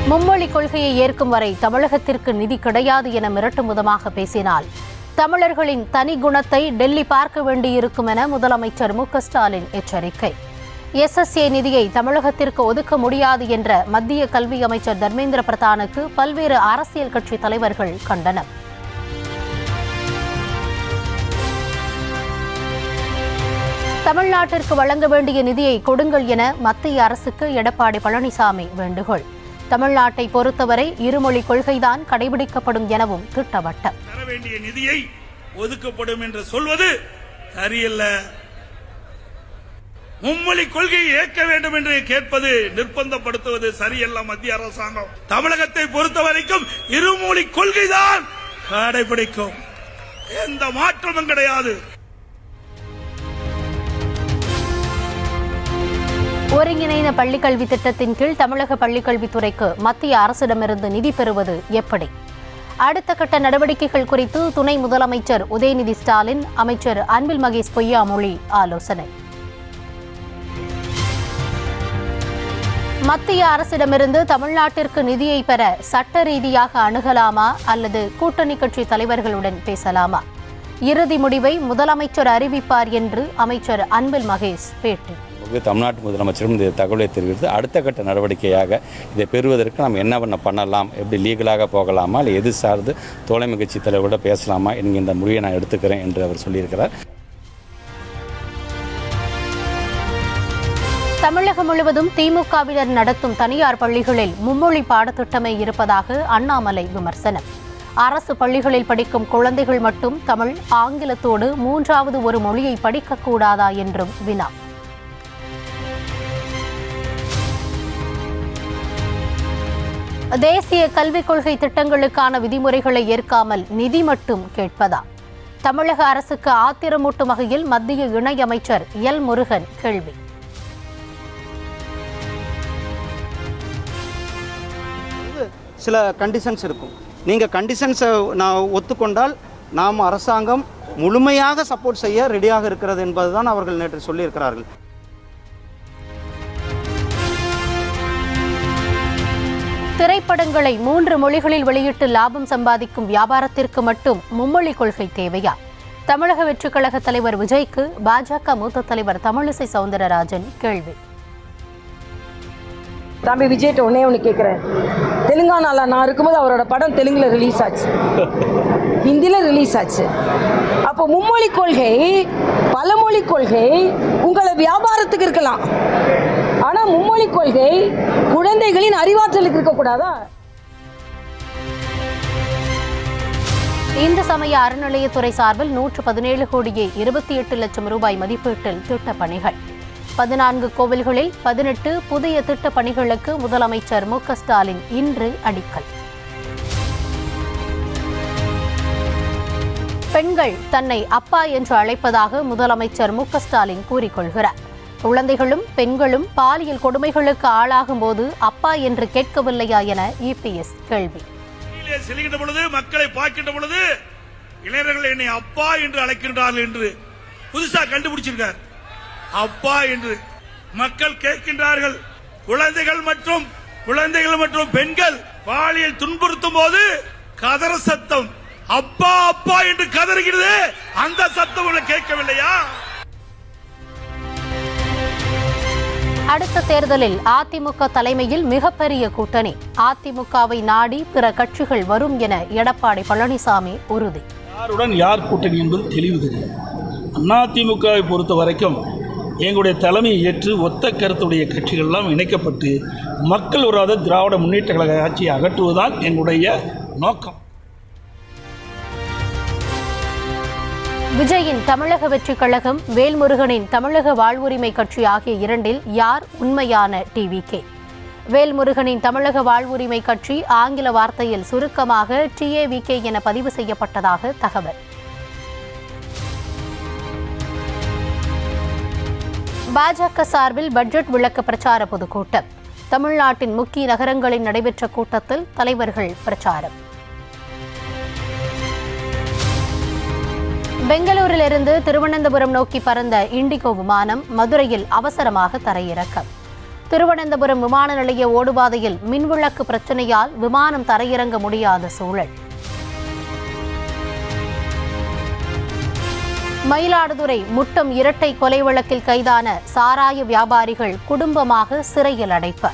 மும்மொழி கொள்கையை ஏற்கும் வரை தமிழகத்திற்கு நிதி கிடையாது என மிரட்டும் விதமாக பேசினால் தமிழர்களின் தனி குணத்தை டெல்லி பார்க்க வேண்டியிருக்கும் என முதலமைச்சர் மு.க.ஸ்டாலின் எச்சரிக்கை. SSA நிதியை தமிழகத்திற்கு ஒதுக்க முடியாது என்ற மத்திய கல்வி அமைச்சர் தர்மேந்திர பிரதானுக்கு பல்வேறு அரசியல் கட்சி தலைவர்கள் கண்டனம். தமிழ்நாட்டிற்கு வழங்க வேண்டிய நிதியை கொடுங்கள் என மத்திய அரசுக்கு எடப்பாடி பழனிசாமி வேண்டுகோள். தமிழ்நாட்டை பொறுத்தவரை இருமொழி கொள்கைதான் கடைபிடிக்கப்படும் எனவும் திட்டவட்டம். தர வேண்டிய நிதியை ஒதுக்கப்படும் என்று சொல்வது சரியல்ல. மும்மொழி கொள்கையை ஏற்க வேண்டும் என்று கேட்பது நிர்பந்தப்படுத்துவது சரியல்ல. மத்திய அரசாங்கம் தமிழகத்தை பொறுத்தவரைக்கும் இருமொழி கொள்கைதான் கடைபிடிக்கும், எந்த மாற்றமும் கிடையாது. ஒருங்கிணைந்த பள்ளிக்கல்வி திட்டத்தின் கீழ் தமிழக பள்ளிக்கல்வித்துறைக்கு மத்திய அரசிடமிருந்து நிதி பெறுவது எப்படி? அடுத்த கட்ட நடவடிக்கைகள் குறித்து துணை முதலமைச்சர் உதயநிதி ஸ்டாலின் அமைச்சர் அன்பில் மகேஷ் பொய்யாமொழி ஆலோசனை. மத்திய அரசிடமிருந்து தமிழ்நாட்டிற்கு நிதியை பெற சட்ட ரீதியாக அணுகலாமா அல்லது கூட்டணி கட்சி தலைவர்களுடன் பேசலாமா? இறுதி முடிவை முதலமைச்சர் அறிவிப்பார் என்று அமைச்சர் அன்பில் மகேஷ் பேட்டி. தமிழ்நாட்டு முதலமைச்சரும் இந்த தகவலை தெரிவித்து அடுத்த கட்ட நடவடிக்கையாக இதை பெறுவதற்கு நாம் என்ன பண்ணலாம், எப்படி லீகலாக போகலாமா, இல்லை எது சார்ந்து தோழமை கட்சி தலைவரோட பேசலாமா என்கின்ற முடிவை நான் எடுத்துக்கிறேன் என்று அவர் சொல்லியிருக்கிறார். தமிழகம் முழுவதும் திமுகவினர் நடத்தும் தனியார் பள்ளிகளில் மும்மொழி பாடத்திட்டமே இருப்பதாக அண்ணாமலை விமர்சனம். அரசு பள்ளிகளில் படிக்கும் குழந்தைகள் மட்டும் தமிழ், ஆங்கிலத்தோடு மூன்றாவது ஒரு மொழியை படிக்கக்கூடாதா என்றும் வினா. தேசிய கல்விக் கொள்கை திட்டங்களுக்கான விதிமுறைகளை ஏற்காமல் நிதி மட்டும் கேட்பதா? தமிழக அரசுக்கு ஆத்திரமூட்டும் வகையில் மத்திய இணையமைச்சர் எல் முருகன் கேள்வி. சில கண்டிஷன்ஸ் இருக்கும். நீங்கள் கண்டிஷன்ஸை நான் ஒத்துக்கொண்டால் நாம் அரசாங்கம் முழுமையாக சப்போர்ட் செய்ய ரெடியாக இருக்கிறது என்பதுதான் அவர்கள் நேற்று சொல்லியிருக்கிறார்கள். திரைப்படங்களை 3 மொழிகளில் வெளியிட்டு லாபம் சம்பாதிக்கும் வியாபாரத்திற்கு மட்டும் மும்மொழி கொள்கை தேவையா? தமிழக வெற்றிக் கழக தலைவர் விஜய்க்கு பாஜக மூத்த தலைவர் தமிழிசை சவுந்தரராஜன் கேள்வி. தம்பி விஜய்ட்ட ஒன்று கேட்குறேன். தெலுங்கானாவில் நான் இருக்கும்போது அவரோட படம் தெலுங்கில் ரிலீஸ் ஆச்சு, ஹிந்தியில் ரிலீஸ் ஆச்சு. அப்போ மும்மொழி கொள்கை, பலமொழி கொள்கை உங்களை வியாபாரத்துக்கு இருக்கலாம், ஆனால் மும்மொழி கொள்கை குழந்தைகளின் அறிவாற்றலுக்கு இருக்கக்கூடாதா? இந்து சமய அறநிலையத்துறை சார்பில் 117 கோடியே 28 லட்சம் ரூபாய் மதிப்பீட்டில் திட்டப் பணிகள். 14 கோவில்களில் 18 புதிய திட்டப் பணிகளுக்கு முதலமைச்சர் மு.க.ஸ்டாலின் இன்று அடிக்கல். பெண்கள் தன்னை அப்பா என்று அழைப்பதாக முதலமைச்சர் மு.க.ஸ்டாலின் கூறிக்கொள்கிறார். குழந்தைகளும் பெண்களும் பாலியல் கொடுமைகளுக்கு ஆளாகும் போது அப்பா என்று கேட்கவில்லையா என EPS கேள்வி. செல்கின்ற பொழுது, மக்களை பார்க்கின்ற பொழுது இளைஞர்கள் என்னை அப்பா என்று அழைக்கின்றார்கள் என்று புதுசா கண்டுபிடிச்சிருக்கார். அப்பா என்று மக்கள் கேட்கின்றார்கள். குழந்தைகள் மற்றும் பெண்கள் பாலியல் துன்புறுத்தும் போது கதற சத்தம், அப்பா அப்பா என்று கதறுகிறது. அந்த சத்தம் கேட்கவில்லையா? அடுத்த தேர்தலில் அதிமுக தலைமையில் மிகப்பெரிய கூட்டணி. அதிமுகவை நாடி பிற கட்சிகள் வரும் என எடப்பாடி பழனிசாமி உறுதி. யாருடன் யார் கூட்டணி என்பது தெளிவு தெரியும். அதிமுகவை பொறுத்த வரைக்கும் எங்களுடைய தலைமையை ஏற்று ஒத்த கருத்துடைய கட்சிகளெல்லாம் இணைக்கப்பட்டு மக்கள் உராத திராவிட முன்னேற்ற கழக ஆட்சியை அகற்றுவதுதான் எங்களுடைய நோக்கம். விஜயின் தமிழக வெற்றிக் கழகம், வேல்முருகனின் தமிழக வாழ்வுரிமை கட்சி ஆகிய இரண்டில் யார் உண்மையான TVK? வேல்முருகனின் தமிழக வாழ்வுரிமை கட்சி ஆங்கில வார்த்தையில் சுருக்கமாக TAVK என பதிவு செய்யப்பட்டதாக தகவல். பாஜக சார்பில் பட்ஜெட் விளக்க பிரச்சார பொதுக்கூட்டம். தமிழ்நாட்டின் முக்கிய நகரங்களில் நடைபெற்ற கூட்டத்தில் தலைவர்கள் பிரச்சாரம். பெங்களூரிலிருந்து திருவனந்தபுரம் நோக்கி பறந்த இண்டிகோ விமானம் மதுரையில் அவசரமாக தரையிறக்கம். திருவனந்தபுரம் விமான நிலைய ஓடுபாதையில் மின்விளக்கு பிரச்சனையால் விமானம் தரையிறங்க முடியாத சூழல். மயிலாடுதுறை முட்டம் இரட்டை கொலை வழக்கில் கைதான சாராய வியாபாரிகள் குடும்பமாக சிறையில் அடைப்பு.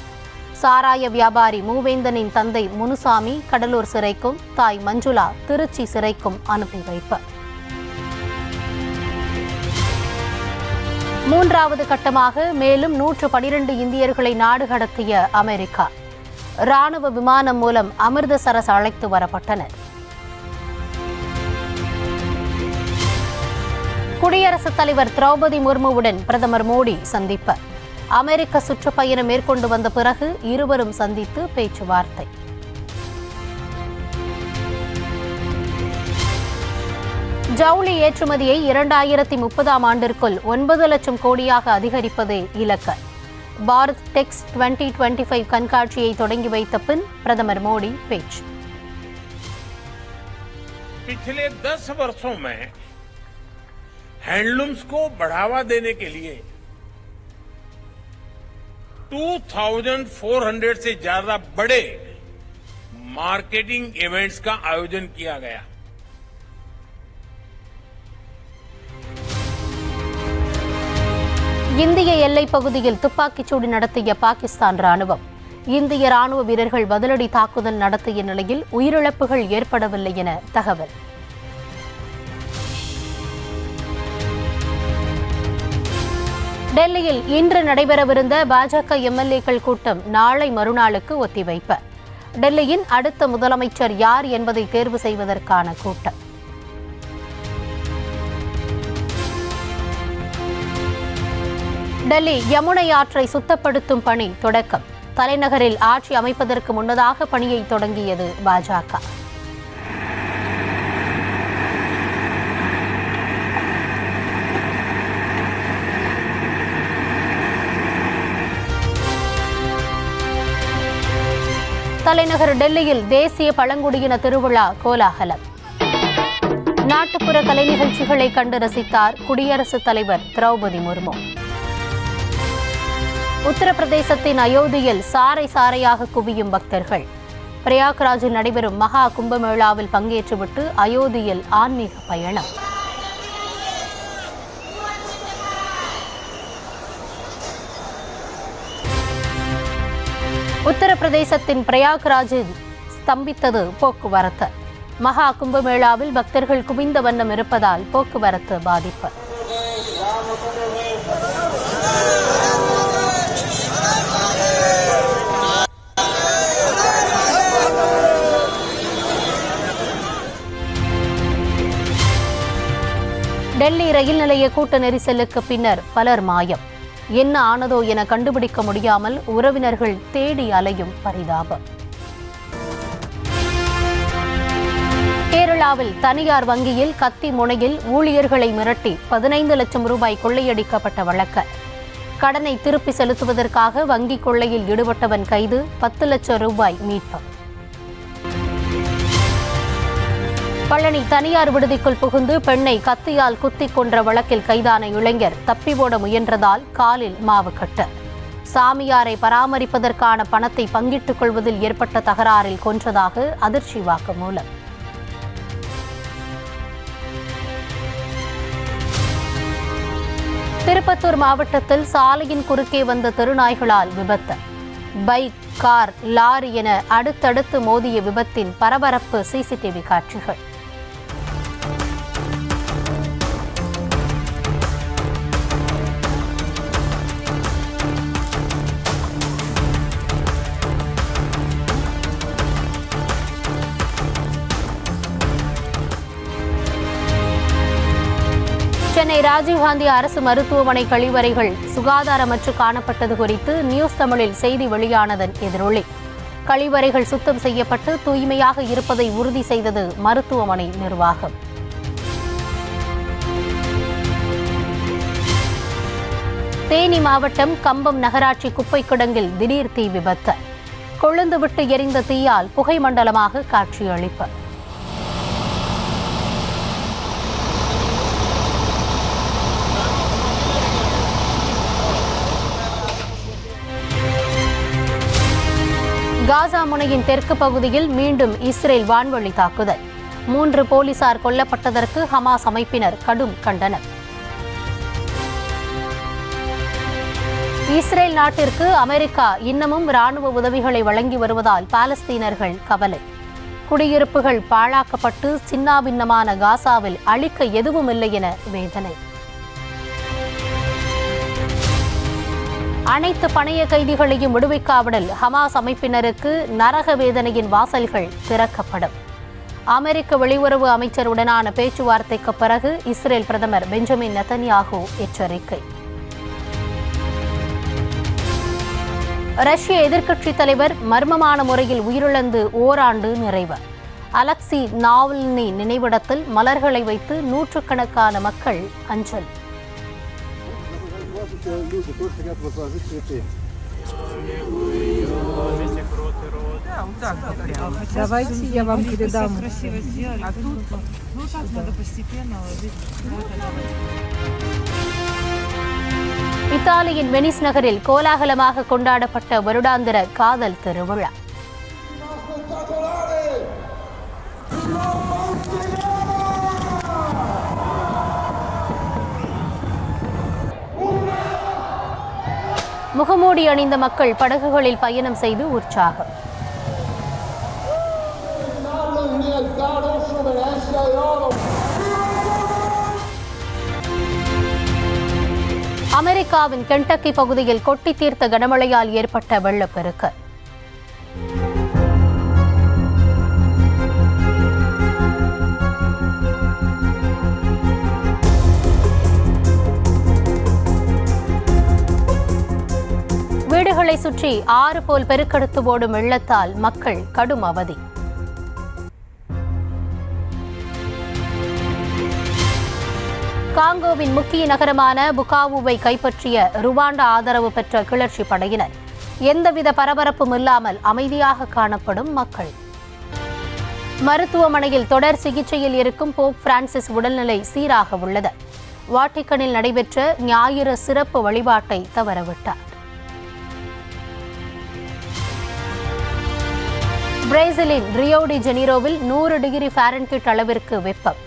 சாராய வியாபாரி மூவேந்தனின் தந்தை முனுசாமி கடலூர் சிறைக்கும், தாய் மஞ்சுளா திருச்சி சிறைக்கும் அனுப்பி வைப்பு. மூன்றாவது கட்டமாக மேலும் 112 இந்தியர்களை நாடு கடத்திய அமெரிக்கா. ராணுவ விமானம் மூலம் அமிர்தசரஸ் அழைத்து வரப்பட்டனர். குடியரசுத் தலைவர் திரௌபதி முர்முவுடன் பிரதமர் மோடி சந்திப்பு. அமெரிக்க சுற்றுப்பயணம் மேற்கொண்டு வந்த பிறகு இருவரும் சந்தித்து பேச்சுவார்த்தை. ஜவுளி ஏற்றுமதியை 2030ஆம் ஆண்டிற்குள் 9 லட்சம் கோடியாக அதிகரிப்பதே இலக்கு. பாரத் டெக்ஸ் 2025 கண்காட்சியை தொடங்கி வைத்த பின் பிரதமர் மோடி பேச்சு. पिछले 10 वर्षों में हैंडलूम्स को बढ़ावा देने के लिए 2400 से ज्यादा बड़े मार्केटिंग इवेंट्स का आयोजन किया गया. இந்திய எல்லைப் பகுதியில் துப்பாக்கிச்சூடு நடத்திய பாகிஸ்தான் ராணுவம். இந்திய ராணுவ வீரர்கள் பதிலடி தாக்குதல் நடத்திய நிலையில் உயிரிழப்புகள் ஏற்படவில்லை என தகவல். டெல்லியில் இன்று நடைபெறவிருந்த பாஜக எம்எல்ஏக்கள் கூட்டம் நாளை மறுநாளுக்கு ஒத்திவைப்பு. டெல்லியின் அடுத்த முதலமைச்சர் யார் என்பதை தேர்வு செய்வதற்கான கூட்டம். டெல்லி யமுனை ஆற்றை சுத்தப்படுத்தும் பணி தொடக்கம். தலைநகரில் ஆட்சி அமைப்பதற்கு முன்னதாக பணியை தொடங்கியது பாஜக. தலைநகர் டெல்லியில் தேசிய பழங்குடியின திருவிழா கோலாகலம். நாட்டுப்புற கலை நிகழ்ச்சிகளை கண்டு ரசித்தார் குடியரசுத் தலைவர் திரௌபதி முர்மு. உத்தரப்பிரதேசத்தின் அயோத்தியில் சாறை சாறையாக குவியும் பக்தர்கள். பிரயாக்ராஜில் நடைபெறும் மகா கும்பமேளாவில் பங்கேற்றுவிட்டு அயோத்தியில் ஆன்மீக பயணம். உத்தரப்பிரதேசத்தின் பிரயாக்ராஜில் ஸ்தம்பித்தது போக்குவரத்து. மகா கும்பமேளாவில் பக்தர்கள் குவிந்த வண்ணம் இருப்பதால் போக்குவரத்து பாதிப்பு. டெல்லி ரயில் நிலைய கூட்ட நெரிசலுக்கு பின்னர் பலர் மாயம். என்ன ஆனதோ என கண்டுபிடிக்க முடியாமல் உறவினர்கள் தேடி அலையும் பரிதாபம். கேரளாவில் தனியார் வங்கியில் கத்தி முனையில் ஊழியர்களை மிரட்டி 15 லட்சம் ரூபாய் கொள்ளையடிக்கப்பட்ட வழக்கு. கடனை திருப்பி செலுத்துவதற்காக வங்கி கொள்ளையில் ஈடுபட்டவன் கைது, 10 லட்சம் ரூபாய் மீட்பு. பழனி தனியார் விடுதிக்குள் புகுந்து பெண்ணை கத்தியால் குத்திக் கொன்ற வழக்கில் கைதான இளைஞர் தப்பி ஓட முயன்றதால் காலில் மாவுக்கட்டு. சாமியாரை பராமரிப்பதற்கான பணத்தை பங்கிட்டுக் கொள்வதில் ஏற்பட்ட தகராறில் கொன்றதாக அதிர்ச்சி வாக்குமூலம். திருப்பத்தூர் மாவட்டத்தில் சாலையின் குறுக்கே வந்த தெருநாய்களால் விபத்து. பைக், கார், லாரி என அடுத்தடுத்து மோதிய விபத்தின் பரபரப்பு சிசிடிவி காட்சிகள். சென்னை ராஜீவ்காந்தி அரசு மருத்துவமனை கழிவறைகள் சுகாதாரமற்று காணப்பட்டது குறித்து நியூஸ் தமிழில் செய்தி வெளியானதன் எதிரொலி. கழிவறைகள் சுத்தம் செய்யப்பட்டு தூய்மையாக இருப்பதை உறுதி செய்தது மருத்துவமனை நிர்வாகம். தேனி மாவட்டம் கம்பம் நகராட்சி குப்பை கிடங்கில் திடீர் தீ விபத்து. கொழுந்துவிட்டு எரிந்த தீயால் புகை மண்டலமாக காட்சியளிப்பு. காசா முனையின் தெற்கு பகுதியில் மீண்டும் இஸ்ரேல் வான்வழி தாக்குதல். 3 போலீசார் கொல்லப்பட்டதற்கு ஹமாஸ் அமைப்பினர் கடும் கண்டனம். இஸ்ரேல் நாட்டிற்கு அமெரிக்கா இன்னமும் ராணுவ உதவிகளை வழங்கி வருவதால் பாலஸ்தீனர்கள் கவலை. குடியிருப்புகள் பாழாக்கப்பட்டு சின்னாபின்னமான காசாவில் அழிக்க எதுவும் இல்லை என வேதனை. அனைத்து பணைய கைதிகளையும் விடுவிக்காவிடில் ஹமாஸ் அமைப்பினருக்கு நரக வேதனையின் வாசல்கள் திறக்கப்படும். அமெரிக்க வெளியுறவு அமைச்சருடனான பேச்சுவார்த்தைக்கு பிறகு இஸ்ரேல் பிரதமர் பெஞ்சமின் நெதன்யாகு எச்சரிக்கை. ரஷ்ய எதிர்க்கட்சித் தலைவர் மர்மமான முறையில் உயிரிழந்து ஓராண்டு நிறைவு. அலெக்சி நாவல்னி நினைவிடத்தில் மலர்களை வைத்து நூற்றுக்கணக்கான மக்கள் அஞ்சலி. இத்தாலியின் வெனிஸ் நகரில் கோலாகலமாக கொண்டாடப்பட்ட வருடாந்திர காதல் திருவிழா. முகமூடி அணிந்த மக்கள் படகுகளில் பயணம் செய்து உற்சாகம். அமெரிக்காவின் கென்டக்கி பகுதியில் கொட்டி தீர்த்த கனமழையால் ஏற்பட்ட வெள்ளப்பெருக்கு. வீடுகளை சுற்றி ஆறு போல் பெருக்கெடுத்து ஓடும் வெள்ளத்தால் மக்கள் கடும் அவதி. காங்கோவின் முக்கிய நகரமான புகாவுவை கைப்பற்றிய ருவாண்டா ஆதரவு பெற்ற கிளர்ச்சி படையினர். எந்தவித பரபரப்பும் இல்லாமல் அமைதியாக காணப்படும் மக்கள். மருத்துவமனையில் தொடர் சிகிச்சையில் இருக்கும் போப் பிரான்சிஸ் உடல்நிலை சீராக உள்ளது. வாட்டிக்கனில் நடைபெற்ற ஞாயிறு சிறப்பு வழிபாட்டை தவறவிட்டார். பிரேசிலின் ரியோ டி ஜெனீரோவில் 100 டிகிரி ஃபாரன்ஹீட் அளவிற்கு வெப்பம்.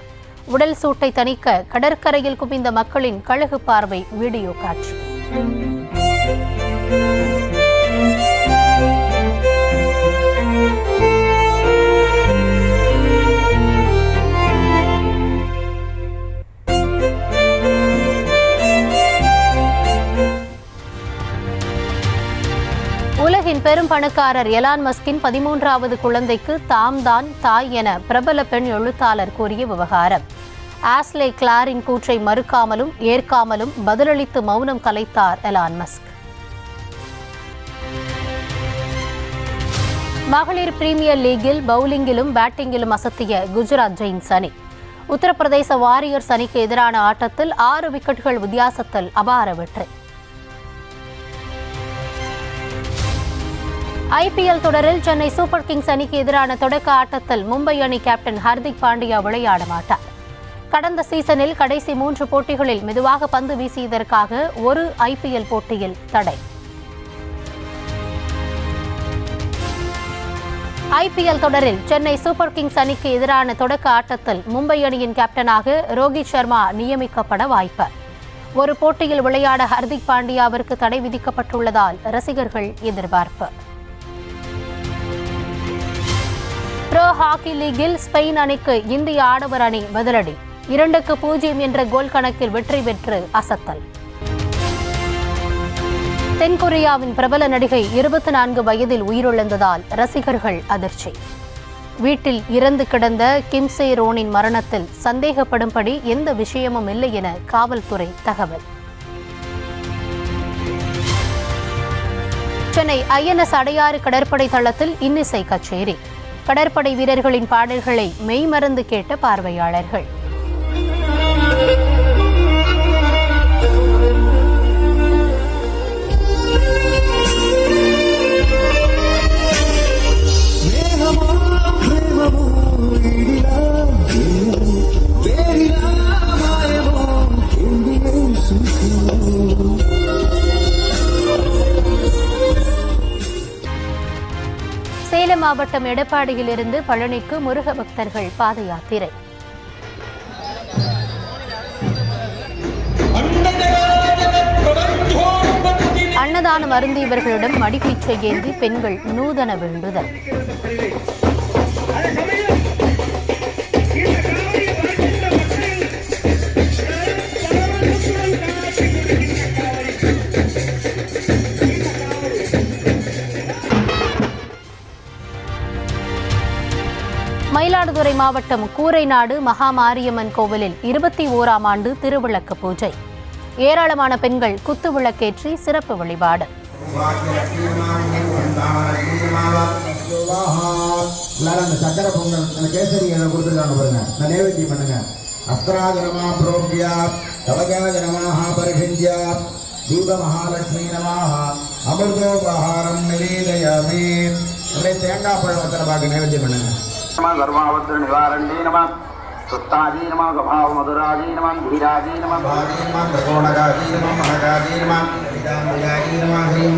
உடல் சூட்டை தணிக்க கடற்கரையில் குவிந்த மக்களின் கழுகு பார்வை வீடியோ காட்சி. உலகின் பெரும் பணக்காரர் எலான் மஸ்கின் 13வது குழந்தைக்கு தாம்தான் தாய் என பிரபல பெண் எழுத்தாளர் கூறிய விவகாரம். ஆஸ்லே கிளாரின் கூற்றை மறுக்காமலும் ஏற்காமலும் பதிலளித்து மௌனம் கலைத்தார் எலான் மஸ்க். மகளிர் பிரீமியர் லீகில் பவுலிங்கிலும் பேட்டிங்கிலும் அசத்திய குஜராத் ஜெயின்ஸ் அணி. உத்தரப்பிரதேச வாரியர்ஸ் அணிக்கு எதிரான ஆட்டத்தில் 6 விக்கெட்டுகள் வித்தியாசத்தில் அபார வெற்றி. ஐபிஎல் தொடரில் சென்னை சூப்பர் கிங்ஸ் அணிக்கு எதிரான தொடக்க ஆட்டத்தில் மும்பை அணி கேப்டன் ஹர்திக் பாண்டியா விளையாட மாட்டார். கடந்த சீசனில் கடைசி 3 போட்டிகளில் மெதுவாக பந்து வீசியதற்காக ஒரு ஐபிஎல் போட்டியில் தடை. ஐபிஎல் தொடரில் சென்னை சூப்பர் கிங்ஸ் அணிக்கு எதிரான தொடக்க ஆட்டத்தில் மும்பை அணியின் கேப்டனாக ரோஹித் சர்மா நியமிக்கப்பட வாய்ப்பு. ஒரு போட்டியில் விளையாட ஹர்திக் பாண்டியாவிற்கு தடை விதிக்கப்பட்டுள்ளதால் ரசிகர்கள் எதிர்பார்ப்பு. ப்ரோ ஹாக்கி லீகில் ஸ்பெயின் அணிக்கு இந்திய ஆடவர் அணி பதிலடி. 2-0 என்ற கோல் கணக்கில் வெற்றி பெற்று அசத்தல். தென்கொரியாவின் பிரபல நடிகை 24 வயதில் உயிரிழந்ததால் ரசிகர்கள் அதிர்ச்சி. வீட்டில் இறந்து கிடந்த கிம் சே ரோனின் மரணத்தில் சந்தேகப்படும்படி எந்த விஷயமும் இல்லை என காவல்துறை தகவல். சென்னை ஐஎன்எஸ் அடையாறு கடற்படை தளத்தில் இன்னிசை கச்சேரி. கடற்படை வீரர்களின் பாடல்களை மெய்மறந்து கேட்ட பார்வையாளர்கள். மாவட்டம் எடப்பாடியிலிருந்து பழனிக்கு முருக பக்தர்கள் பாத யாத்திரை. அன்னதானம் அருந்தியவர்களிடம் மடிப்பிச்சை ஏந்தி பெண்கள் நூதன வேண்டுதல். மயிலாடுதுறை மாவட்டம் கூரைநாடு மகாமாரியம்மன் கோவிலில் 21ஆம் ஆண்டு திருவிளக்கு பூஜை. ஏராளமான பெண்கள் குத்து விளக்கேற்றி சிறப்பு வழிபாடு. சக்கர பொங்கல் கேசரி கொடுத்துருக்காங்க பாருங்க, நைவேத்தியம் பண்ணுங்க. அஸ்திராஜனமா புரோக்யா தவகாஜனமாக பரிஷித்யா தீப மகாலட்சுமி நமாக அமிர்தோபஹாரம் நிவேதயாமி. அப்படியே தேங்காய் பழத்தில் பார்க்க நைவேத்தியம் பண்ணுங்க. सर्वावत्र निवारण्ये नमः सुस्ताजी नमः गभाव मधुराजी नमः धीराजी नमः त्रिकोणगाजी नमः महगाजी नमः